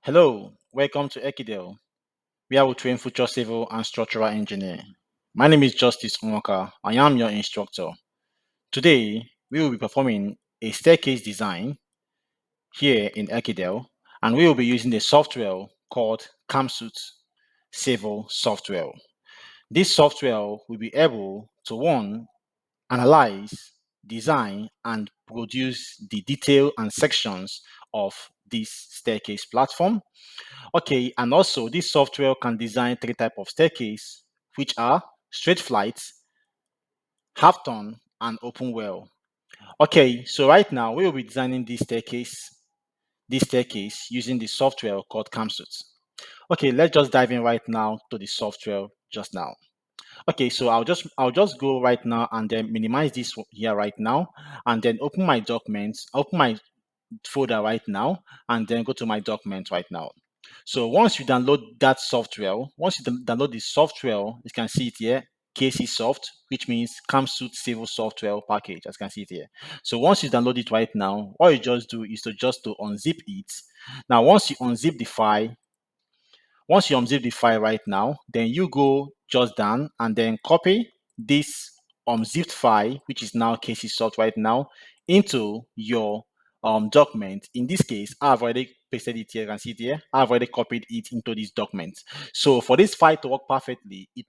Hello, welcome to Ekidel, where we train future civil and structural engineer. My name is Justice Nwaka. I am your instructor. Today, we will be performing a staircase design here in Ekidel, and we will be using the software called CAMSUIT Civil Software. This software will be able to one, analyze, design, and produce the detail and sections of this staircase platform. Okay, and also this software can design three types of staircase, which are straight flights, half turn, and open well. Okay, so right now we will be designing this staircase using the software called CAMSUIT. Okay, let's just dive in right now to the software just now. Okay, so I'll just go right now and then minimize this here right now, and then open my documents, open my folder right now, and then go to my document right now. So once you download that software, once you download the software, you can see it here, kcsoft, which means CAMSUIT Civil Software Package, as you can see it here. So once you download it right now, what you just do is to unzip it. Now, once you unzip the file right now, then you go just down and then copy this unzipped file, which is now kcsoft right now, into your document. In this case, I've already pasted it here. You can see it here. I've already copied it into this document. So for this file to work perfectly, it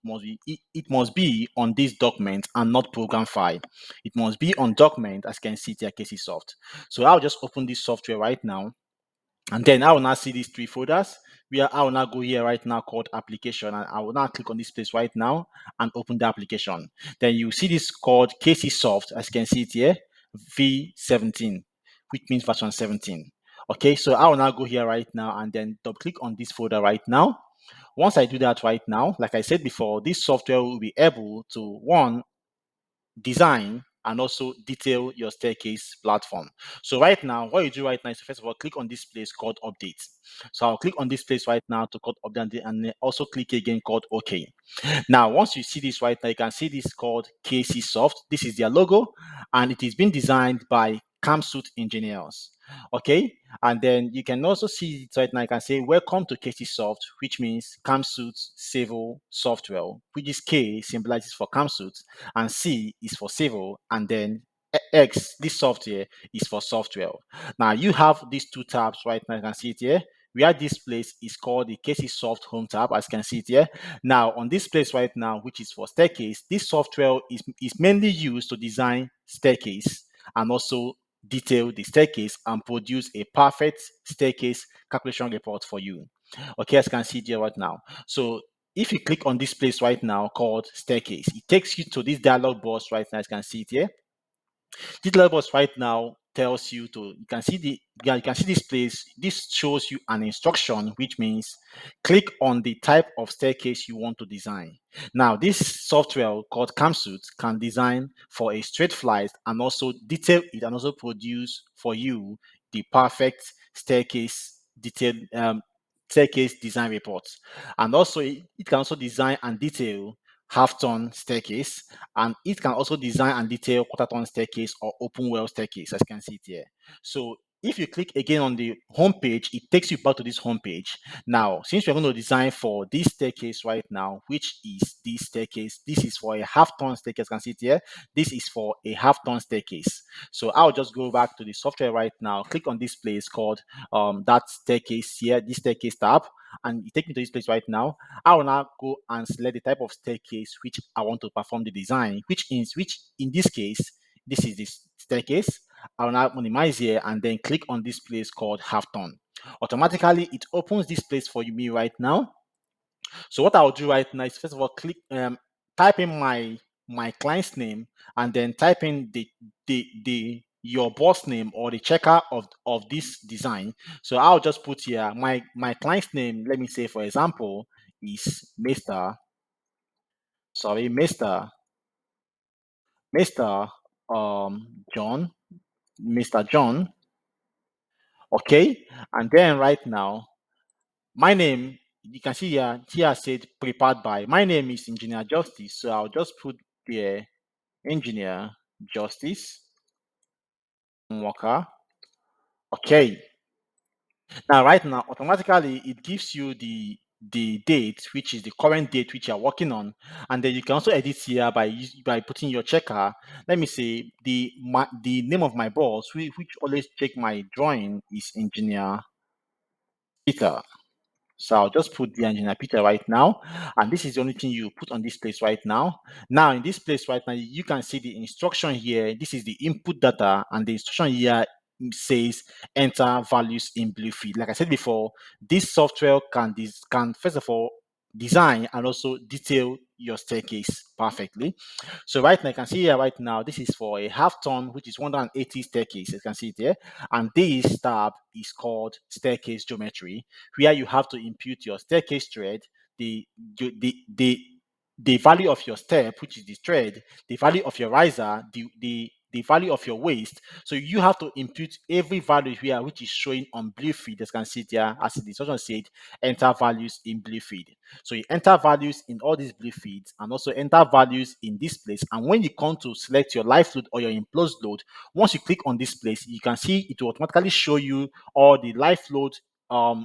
must be on this document and not program file. It must be on document, as you can see it here, kcsoft. So I'll just open this software right now, and then I will now see these three folders where I will now go here right now called application, and I will now click on this place right now and open the application. Then you see this called kcsoft, as you can see it here, V17, which means version 17. Okay, so I will now go here right now and then double click on this folder right now. Once I do that right now, like I said before, this software will be able to one, design and also detail your staircase platform. So right now, what you do right now is first of all, click on this place called update. So I'll click on this place right now to called update and then also click again called OK. Now, once you see this right now, you can see this called kcsoft. This is their logo, and it is being designed by CAMSUIT engineers. Okay, and then you can also see it right now. You can say welcome to kcsoft, which means CAMSUIT Civil Software, which is K symbolizes for CAMSUIT and C is for civil, and then X, this software, is for software. Now you have these two tabs right now. You can see it here. Where this place is called the kcsoft Home tab, as you can see it here. Now on this place right now, which is for staircase, this software is mainly used to design staircase and also detail the staircase and produce a perfect staircase calculation report for you. Okay, as you can see it here right now. So if you click on this place right now called staircase, it takes you to this dialog box right now, as you can see it here. This dialog box right now tells you to, you can see this place. This shows you an instruction, which means click on the type of staircase you want to design. Now, this software called CAMSUIT can design for a straight flight and also detail it and also produce for you the perfect staircase detailed staircase design reports. And also it can also design and detail half-ton staircase, and it can also design and detail quarter-ton staircase or open well staircase, as you can see it here. So if you click again on the home page, it takes you back to this home page. Now, since we're going to design for this staircase right now, which is this staircase, this is for a half-ton staircase, you can see it here. This is for a half-ton staircase. So I'll just go back to the software right now, click on this place called that staircase here, this staircase tab, and it takes me to this place right now. I will now go and select the type of staircase which I want to perform the design, which in this case, this is this staircase. I will now minimize here and then click on this place called half turn. Automatically, it opens this place for me right now. So what I'll do right now is first of all type in my client's name and then type in the your boss name or the checker of this design. So I'll just put here my client's name. Let me say, for example, is Mr. John, Mr. John. Okay, and then right now my name, you can see here said prepared by. My name is Engineer Justice, so I'll just put the Engineer Justice Walker. Okay. Now, right now, automatically it gives you the date, which is the current date which you are working on, and then you can also edit here by putting your checker. Let me say the name of my boss, which always check my drawing, is Engineer Peter. So I'll just put the engineer Peter right now. And this is the only thing you put on this place right now. Now, in this place right now, you can see the instruction here. This is the input data, and the instruction here says enter values in blue field. Like I said before, this software can first of all design and also detail your staircase perfectly. So right now, you can see here right now, this is for a half ton, which is 180 staircase. You can see it there. And this tab is called staircase geometry, where you have to impute your staircase thread, the the value of your step, which is the thread, the value of your riser, the value of your waist. So you have to impute every value here, which is showing on blue feed. As you can see there, as the instruction said, enter values in blue feed. So you enter values in all these blue feeds and also enter values in this place. And when you come to select your live load or your enclosed load, once you click on this place, you can see it will automatically show you all the live load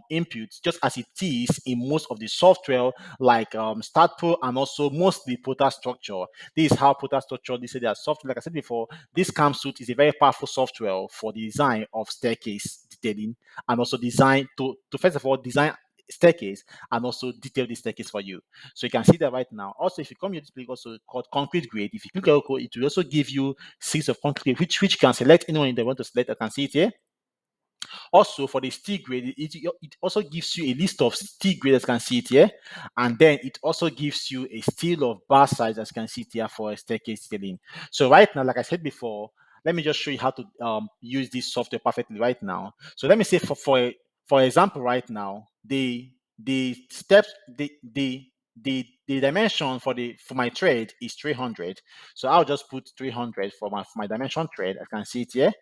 inputs, just as it is in most of the software like StartPro and also mostly Protastructure. This is how Protastructure, they say their software. Like I said before, this CAM suite is a very powerful software for the design of staircase detailing and also design to first of all design staircase and also detail the staircase for you. So you can see that right now. Also, if you come here, this place also called concrete grade. If you click on it will also give you series of concrete which you can select anyone they want to select. I can see it here. Also, for the steel grade, it also gives you a list of steel grade, as you can see it here. And then it also gives you a steel of bar size, as you can see it here, for a staircase detailing. So right now, like I said before, let me just show you how to use this software perfectly right now. So let me say for example, right now, the steps, the dimension for my thread is 300. So I'll just put 300 for my dimension thread. I can see it here.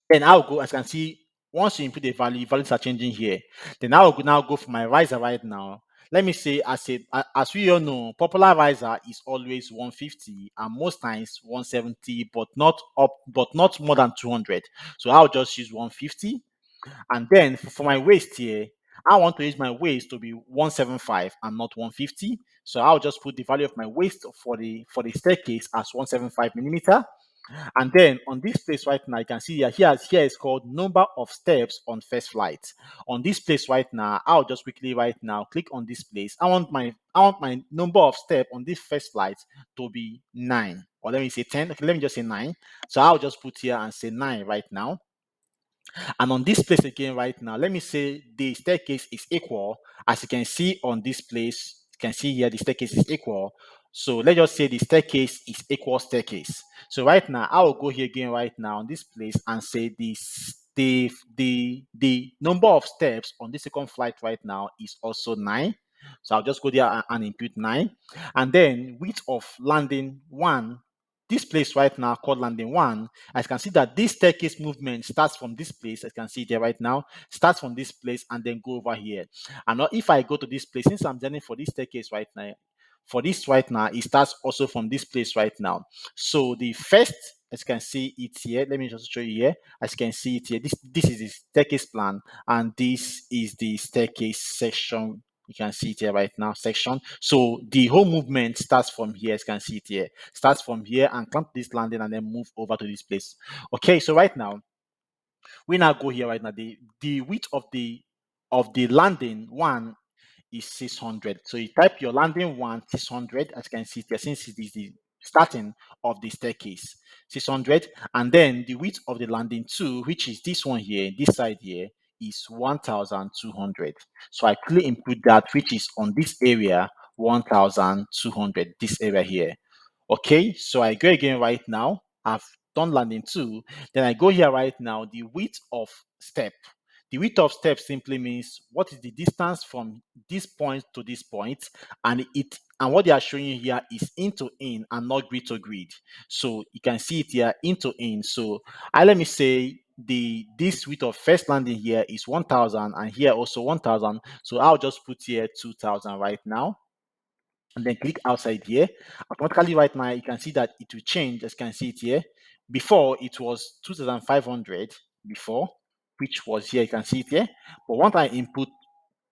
Then I'll go, as you can see, once you input the value, values are changing here. Then I'll now go for my riser right now. Let me say, as we all know, popular riser is always 150 and most times 170, but not more than 200. So I'll just use 150. And then for my waist here, I want to use my waist to be 175 and not 150. So I'll just put the value of my waist for the staircase as 175 millimeter. And then on this place right now, you can see here is called number of steps on first flight. On this place right now, I'll just quickly right now click on this place. I want my number of step on this first flight to be 9. Or let me say 10. Okay, let me just say 9. So I'll just put here and say 9 right now. And on this place again right now, let me say the staircase is equal. As you can see on this place, you can see here the staircase is equal. So let's just say the staircase is equal staircase. So right now, I will go here again right now on this place and say the number of steps on this second flight right now is also 9. So I'll just go there and input 9. And then width of landing 1, this place right now called landing 1, I can see that this staircase movement starts from this place. I can see it there right now, starts from this place and then go over here. And now if I go to this place, since I'm journeying for this staircase right now, for this right now, it starts also from this place right now. So the first, as you can see it here, let me just show you here. As you can see it here, this is the staircase plan, and this is the staircase section. You can see it here right now, section. So the whole movement starts from here, as you can see it here. Starts from here and come to this landing and then move over to this place. Okay, so right now, we now go here right now. The width of the landing 1 is 600. So you type your landing 1 600, as you can see here, since it is the starting of the staircase 600, and then the width of the landing 2, which is this one here, this side here, is 1200. So I clearly input that, which is on this area 1200, this area here. Okay, so I go again right now. I've done landing 2. Then I go here right now, the width of step. The width of step simply means what is the distance from this point to this point, and what they are showing you here is into in and not grid to grid. So you can see it here into in. So let me say this width of first landing here is 1000 and here also 1000. So I'll just put here 2000 right now and then click outside here. Automatically right now, you can see that it will change, as you can see it here. Before, it was 2500 before. which was here. You can see it here. But once I input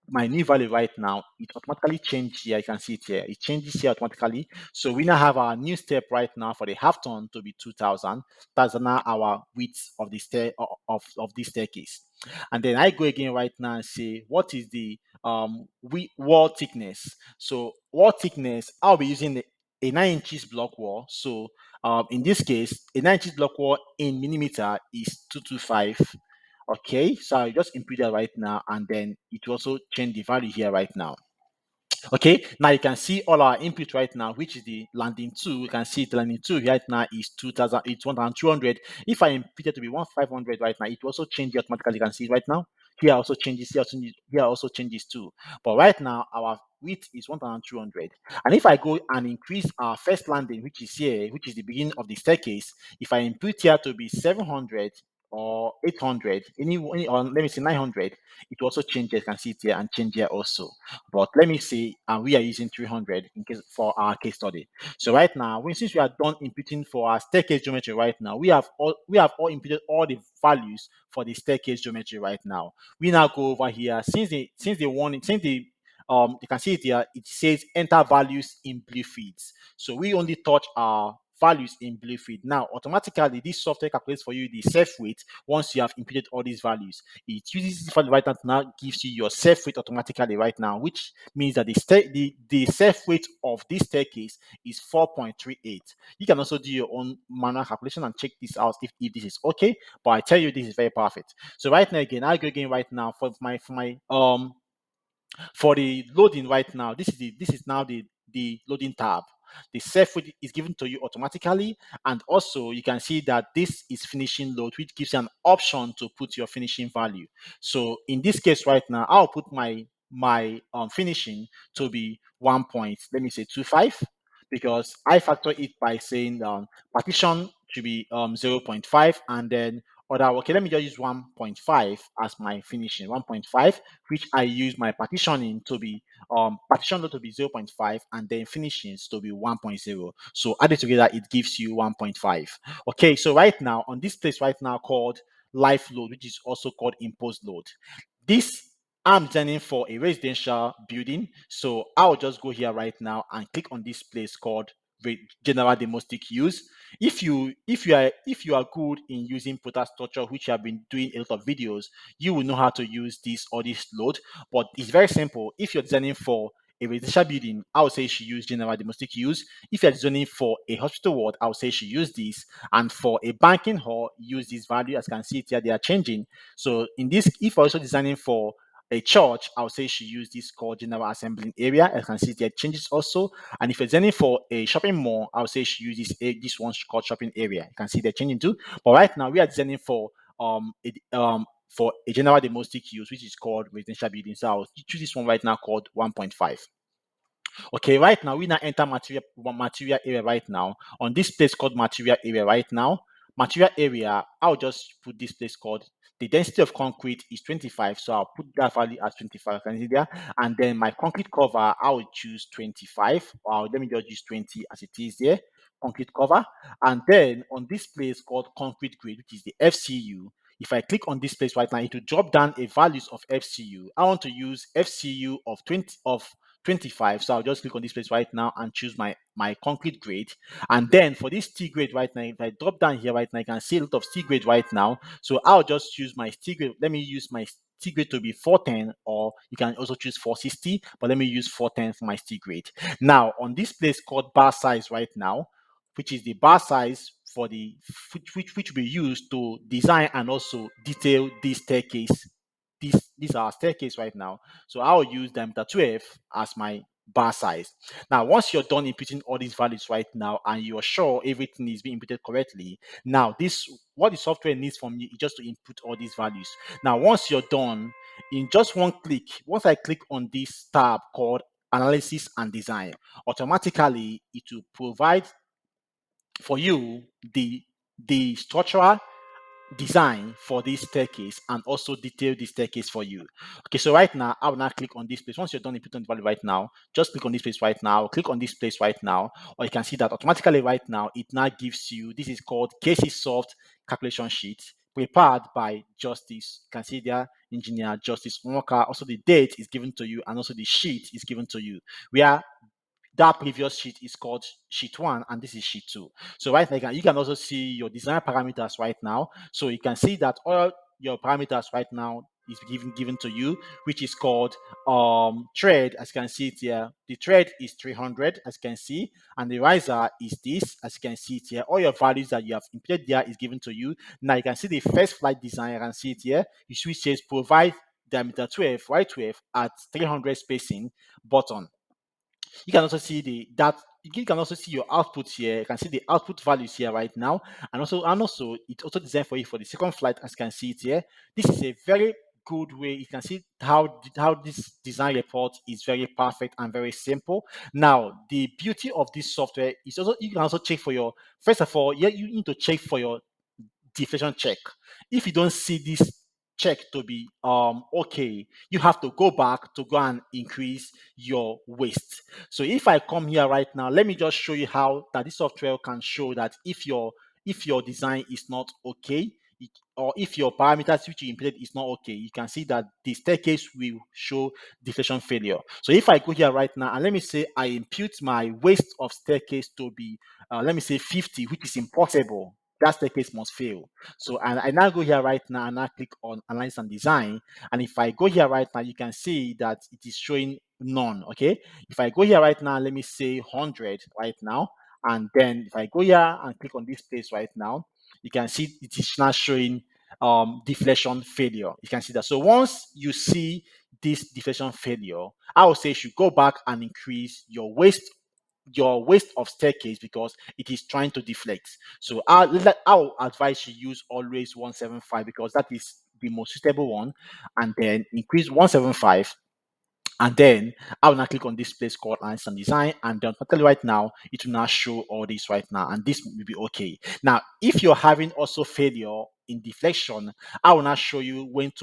my new value right now, it automatically changed here. You can see it here. It changes here automatically. So we now have our new step right now for the half ton to be 2000. That's now our width of the of this staircase. And then I go again right now and say, what is the wall thickness? So wall thickness, I'll be using a 9 inches block wall. So in this case, a 9 inches block wall in millimeter is 225. Okay, so I just input that right now, and then it will also change the value here right now. Okay, now you can see all our input right now, which is the landing 2. You can see the landing 2 right now is 2000, it's 1200. If I input it to be 1500 right now, it will also change it automatically. You can see right now. Here also changes, here also changes too. But right now, our width is 1200. And if I go and increase our first landing, which is here, which is the beginning of the staircase, if I input here to be 700 or 800, or let me say 900, it will also change. You can see it here and change here also. But let me say we are using 300 in case for our case study. So right now, since we are done inputting for our staircase geometry right now, we have all inputted all the values for the staircase geometry right now. We now go over here since the you can see it here, it says enter values in blue feeds. So we only touch our values in blue feed. Now automatically this software calculates for you the self weight once you have inputted all these values. It uses this value right now to now gives you your self weight automatically right now, which means that the self weight of this staircase is 4.38. You can also do your own manual calculation and check this out if this is okay. But I tell you, this is very perfect. So right now again, I'll go again right now for the loading right now. This is now the loading tab. The self weight is given to you automatically, and also you can see that this is finishing load, which gives you an option to put your finishing value. So in this case right now, I'll put my finishing to be 1 point, let me say 25, because I factor it by saying partition should be 0 0.5, and then other, okay, let me just use 1.5 as my finishing, 1.5, which I use my partitioning to be partition load to be 0 0.5, and then finishings to be 1.0. So added together, it gives you 1.5. Okay, so right now on this place right now called life load, which is also called imposed load. This I'm designing for a residential building. So I'll just go here right now and click on this place called general domestic use. If you are good in using Protastructure, which you have been doing a lot of videos, you will know how to use this or this load. But it's very simple. If you're designing for a residential building, I would say you should use general domestic use. If you're designing for a hospital ward, I would say you should use this. And for a banking hall, use this value. As you can see it here, they are changing. So in this, if you're also designing for a church, I would say you should use this called general assembling area. As you can see, there changes also. And if you're designing for a shopping mall, I would say you should use this one called shopping area. You can see they're changing too. But right now we are designing for a general domestic use, which is called residential building. So I'll choose this one right now called 1.5. Okay, right now we now enter material area right now. On this place called material area right now, material area, I'll just put this place called the density of concrete is 25. So I'll put that value as 25. Can you see there? And then my concrete cover, I will choose 25. Or let me just use 20 as it is there. Concrete cover. And then on this place called concrete grade, which is the FCU. If I click on this place right now, it will drop down a values of FCU. I want to use FCU of 25. So I'll just click on this place right now and choose my concrete grade. And then for this T grade right now, if I drop down here right now, I can see a lot of T grade right now. So I'll just choose my T grade. Let me use my T grade to be 410, or you can also choose 460, but let me use 410 for my T grade. Now on this place called bar size right now, which is the bar size for the which will be used to design and also detail this staircase. These are staircase right now. So I'll use diameter 12 as my bar size. Now, once you're done inputting all these values right now and you're sure everything is being inputted correctly, now this what the software needs from you is just to input all these values. Now, once you're done, in just one click, once I click on this tab called analysis and design, automatically it will provide for you the structural design for this staircase and also detail the staircase for you. Okay, so right now I will now click on this place. Once you're done inputting the value right now, just click on this place right now, click on this place right now, or you can see that automatically right now it now gives you, this is called kcsoft calculation sheet. prepared by Justice. You can see there, Engineer Justice Walker. Also, the date is given to you, and also the sheet is given to you. Where that previous sheet is called sheet 1, and this is sheet 2. So right now, you can also see your design parameters right now. So you can see that all your parameters right now is given to you, which is called thread. As you can see it here, the thread is 300, as you can see, and the riser is this, as you can see it here. All your values that you have inputted there is given to you. Now you can see the first flight design. You can see it here. You should says provide diameter 12, y12 at 300 spacing button. You can also see you can also see your output here. You can see the output values here right now, and also it's also designed for you for the second flight, as you can see it here. This is a very good way. You can see how this design report is very perfect and very simple. Now, the beauty of this software is also you can also check for your first of all, yeah, you need to check for your deflation check. If you don't see this check to be okay, you have to go back to go and increase your waste. So if I come here right now, let me just show you how that this software can show that if your design is not okay, or if your parameters which you inputted is not okay, you can see that the staircase will show deflation failure. So if I go here right now and let me say I impute my waste of staircase to be let me say 50, which is impossible, that staircase must fail. So I now go here right now and I click on analyze and design. And if I go here right now, you can see that it is showing none. Okay. If I go here right now, let me say 100 right now. And then if I go here and click on this place right now, you can see it is now showing deflection failure. You can see that. So once you see this deflection failure, I would say you should go back and increase your waste of staircase because it is trying to deflect. So I'll advise you use always 175 because that is the most suitable one, and then increase 175. And then I will now click on this place called Analysis and Design, and then automatically right now it will now show all this right now, and this will be okay. Now, if you're having also failure in deflection, I will now show you when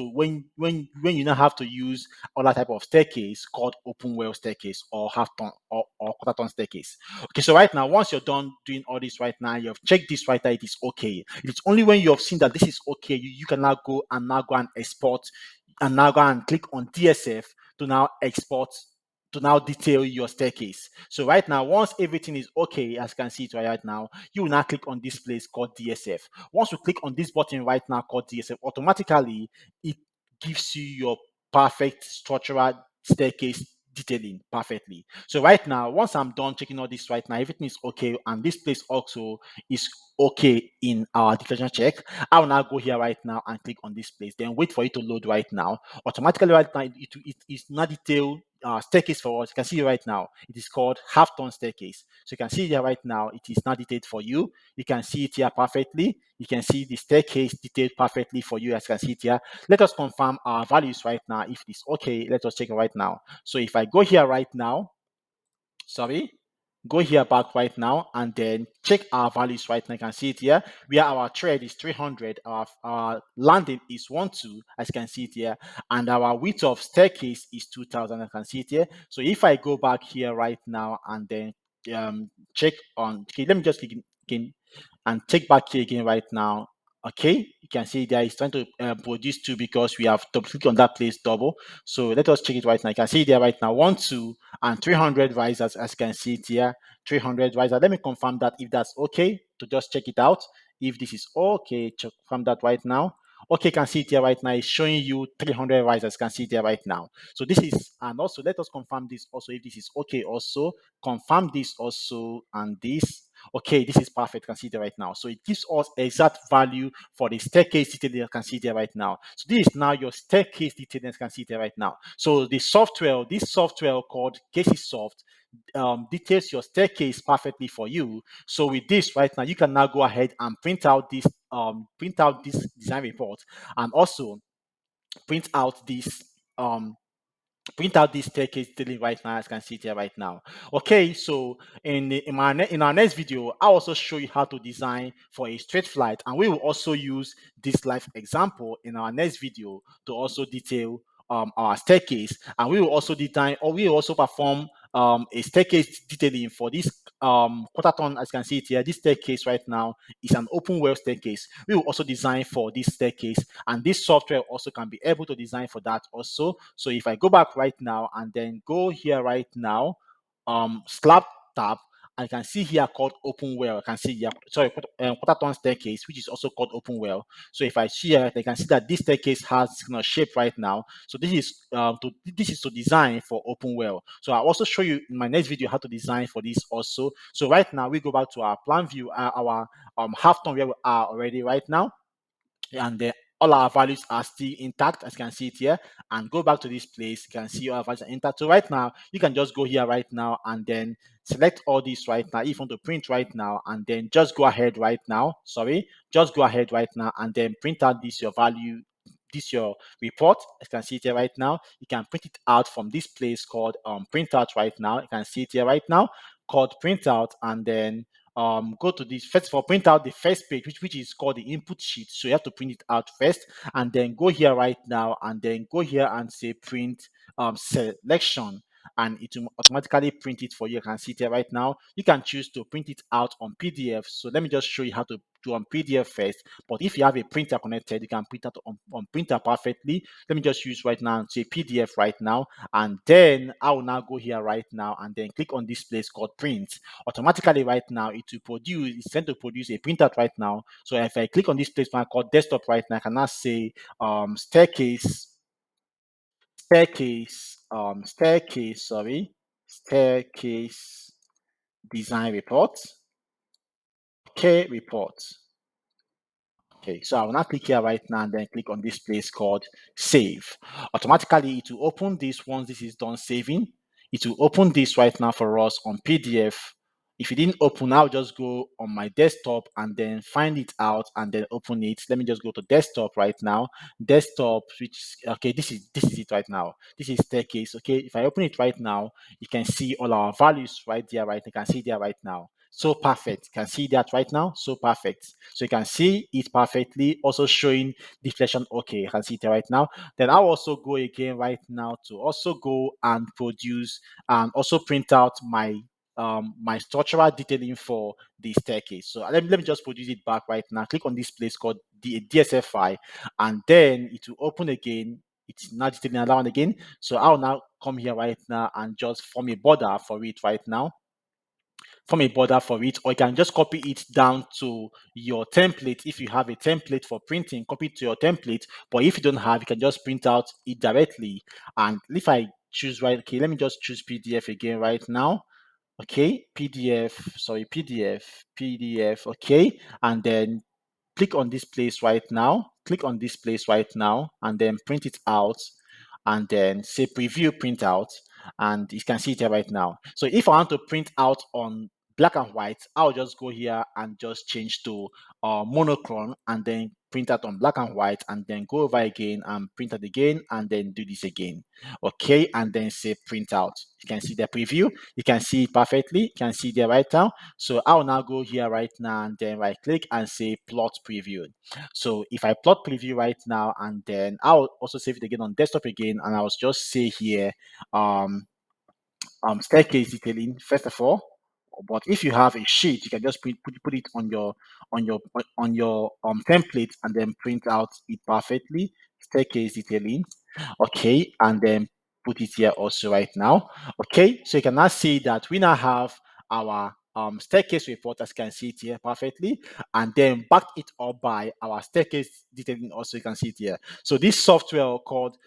you now have to use other type of staircase called open well staircase or half ton or quarter ton staircase. Okay, so right now, once you're done doing all this right now, you have checked this right now, it is okay. It's only when you have seen that this is okay, you can now go and export and now go and click on DSF to now export to now detail your staircase. So right now, once everything is okay, as you can see it right now, you will now click on this place called DSF. Once you click on this button right now called DSF, automatically it gives you your perfect structural staircase detailing perfectly. So right now, once I'm done checking all this right now, everything is okay, and this place also is okay in our deflection check. I will now go here right now and click on this place, then wait for it to load right now. Automatically right now, it is not detailed staircase for us. You can see right now, it is called half ton staircase. So you can see here right now, it is not detailed for you. You can see it here perfectly. You can see the staircase detailed perfectly for you, as you can see it here. Let us confirm our values right now. If it is okay, let us check it right now. So if I go here right now, sorry, go here back right now and then check our values right now. You can see it here where our thread is 300, our landing is 12, as you can see it here, and our width of staircase is 2000. I can see it here. So if I go back here right now and then check on, okay, let me just click again and check back here again right now. Okay, you can see there it's trying to produce 2 because we have double click on that place double. So let us check it right now. You can see there right now 12 and 300 risers, as you can see it here, 300 riser. Let me confirm that if that's okay to just check it out. If this is okay, check from that right now. Okay, you can see it here right now. It's showing you 300 risers. You can see it there right now. So this is, and also let us confirm this also if this is okay. Also confirm this also, and this. Okay, this is perfect. You can see it right now. So it gives us exact value for the staircase detail. You can see there right now. So this is now your staircase detail. You can see there right now. So the software, this software called kcsoft, details your staircase perfectly for you. So with this right now, you can now go ahead and print out this design report, and also print out this um print out this staircase detailing right now, as you can see it here right now. Okay, so in our next video, I'll also show you how to design for a straight flight, and we will also use this live example in our next video to also detail our staircase, and we will also design, or we will also perform a staircase detailing for this quarter ton, as you can see it here, this staircase right now is an open well staircase. We will also design for this staircase, and this software also can be able to design for that also. So if I go back right now and then go here right now, slab tab, I can see here called open well. I can see here, sorry, quarter ton staircase, which is also called open well. So if I share, they can see that this staircase has this kind of shape right now. So this is to design for open well. So I'll also show you in my next video how to design for this also. So right now we go back to our plan view, our half ton where we are already right now, and all our values are still intact, as you can see it here. And go back to this place, you can see all our values are intact. So right now you can just go here right now and then select all this right now if you want to print right now, and then just go ahead right now, just go ahead right now and then print out this your value, this your report. As you can see it here right now, you can print it out from this place called printout right now. You can see it here right now called printout, and then go to this. First of all, print out the first page, which is called the input sheet. So you have to print it out first, and then go here right now and then go here and say print selection, and it will automatically print it for you. You can see it here right now. You can choose to print it out on PDF. So let me just show you how to do on PDF first. But if you have a printer connected, you can print out on printer perfectly. Let me just use right now and say PDF right now, and then I will now go here right now and then click on this place called print. Automatically right now it will produce, it's going to produce a printout right now. So if I click on this place called desktop right now, I can now say staircase design report. Okay, report. Okay, so I will now click here right now and then click on this place called save. Automatically, it will open this once this is done saving. It will open this right now for us on PDF. If it didn't open, I'll just go on my desktop and then find it out and then open it. Let me just go to desktop right now. Desktop, which okay, this is it right now. This is staircase. Okay, if I open it right now, you can see all our values right there, right? You can see there right now. So perfect. You can see that right now. So perfect. So you can see it perfectly. Also showing deflection. Okay, you can see it right now. Then I'll also go again right now to also go and produce and also print out my structural detailing for the staircase. So let me just produce it back right now. Click on this place called the DSF file, and then it will open again. It's not detailing another one again. So I'll now come here right now and just form a border for it right now. Form a border for it, or you can just copy it down to your template. If you have a template for printing, copy it to your template. But if you don't have, you can just print out it directly. And if I choose right, okay, let me just choose PDF again right now. Okay, PDF, sorry, PDF, okay, and then click on this place right now, and then print it out, and then say preview printout, and you can see it here right now. So if I want to print out on black and white, I'll just go here and just change to monochrome, and then print out on black and white, and then go over again and print out again, and then do this again. Okay, and then say print out. You can see the preview. You can see it perfectly. You can see there right now. So I'll now go here right now and then right click and say plot preview. So if I plot preview right now, and then I'll also save it again on desktop again, and I'll just say here staircase detailing first of all. But if you have a sheet, you can just put it on your template and then print out it perfectly. Staircase detailing, okay, and then put it here also right now. Okay, so you can now see that we now have our staircase report, as you can see it here perfectly, and then back it up by our staircase detailing also. You can see it here. So this software called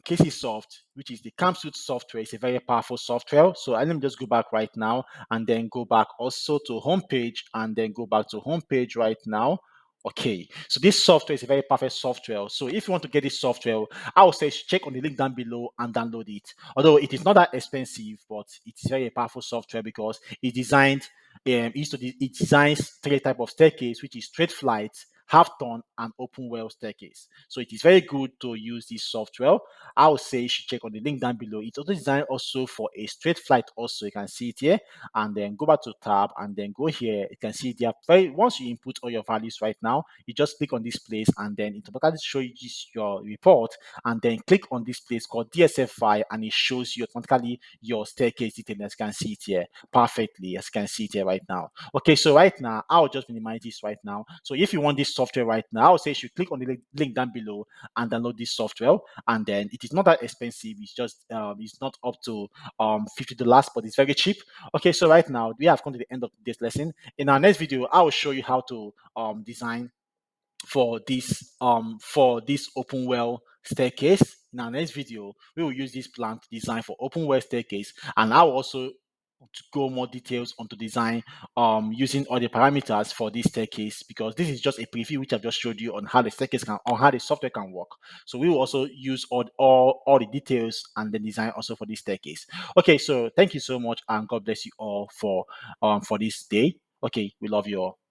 kcsoft, which is the CAMSUIT software, is a very powerful software. So let me just go back right now and then go back also to homepage, and then go back to homepage right now. Okay, so this software is a very perfect software. So if you want to get this software, I would say check on the link down below and download it. Although it is not that expensive, but it's very powerful software because it designs three type of staircase, which is straight flight, half-turn and open well staircase. So it is very good to use this software. I would say you should check on the link down below. It's also designed also for a straight flight also. You can see it here, and then go back to tab and then go here. You can see there once you input all your values right now, you just click on this place and then it automatically show you your report, and then click on this place called DSF file and it shows you automatically your staircase detail. As you can see it here perfectly, as you can see it here right now. Okay, so right now I'll just minimize this right now. So if you want this software right now, I'll say you should click on the link down below and download this software. And then it is not that expensive. It's just it's not up to $50, but it's very cheap. Okay, so right now we have come to the end of this lesson. In our next video, I will show you how to design for this open well staircase. In our next video, we will use this plan to design for open well staircase, and I will also to go more details onto design using all the parameters for this staircase, because this is just a preview which I've just showed you on how the staircase can, on how the software can work. So we will also use all the details and the design also for this staircase. Okay, so thank you so much and God bless you all for this day. Okay, we love you all.